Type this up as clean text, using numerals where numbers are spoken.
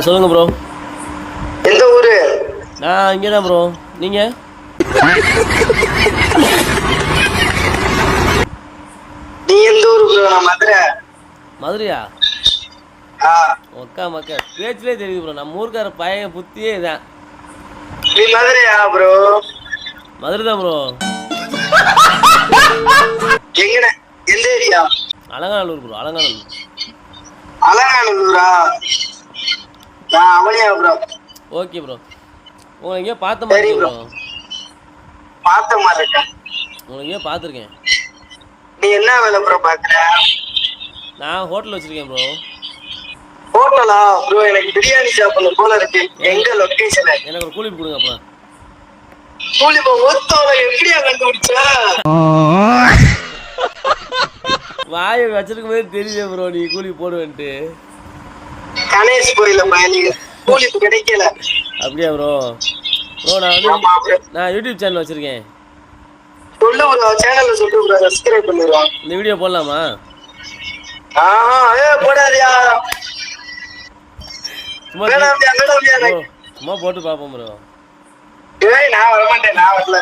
சொல்லுங்க ப்ரோ. எந்த ஊரு? நான் இங்கே தான் ப்ரோ. நீங்க? நீ எந்த ஊரு ப்ரோ? நான் மதுரை. மதுரையா? ஒக்கா மக்கா பேச்சிலே தெரியுது ப்ரோ. நம்ம ஊருக்கார பையன் புத்தியே இதான். நீ மதுரையா ப்ரோ? மதுரை தான் ப்ரோ. எங்கன? எந்த ஏரியா? அலங்காநல்லூர் ப்ரோ. அலங்காநல்லூர். அலங்காநல்லூரா? நான் அவனியா ப்ரோ. Okay bro. உங்களை எங்கேயோ பார்த்த மாதிரி ப்ரோ. பார்த்த மாதிரி இருக்கா? உங்களை எங்கேயோ பார்த்துருக்கேன். நீ என்ன வேலை ப்ரோ பார்க்குற? நான் ஹோட்டல் வச்சிருக்கேன் ப்ரோ. ஹோட்டலா ப்ரோ? எனக்கு பிரியாணி சாப்பிடணும் போல இருக்கு. எங்க லொகேஷன்? எனக்கு ஒரு கூலி கொடுங்க அப்போ. கூலி ஒத்தோட எப்படியா கண்டுபிடிச்ச? வாயை வச்சிருக்கும் போதே தெரியுது ப்ரோ நீ கூலி போடுவேன்ட்டு. கணேஷ் போயில நீங்க கூலி கிடைக்கல. அப்படியா ப்ரோ? ப்ரோ நான் யூடியூப் சேனல் வச்சிருக்கேன். சொல்லு ப்ரோ, சேனல்ல சொல்லு ப்ரோ, சப்ஸ்கிரைப் பண்ணிடுவோம். இந்த வீடியோ போடலாமா? போடாதியா. சும்மா போட்டு பார்ப்போம் ப்ரோ. நான் வரமாட்டேன், நான் வரல.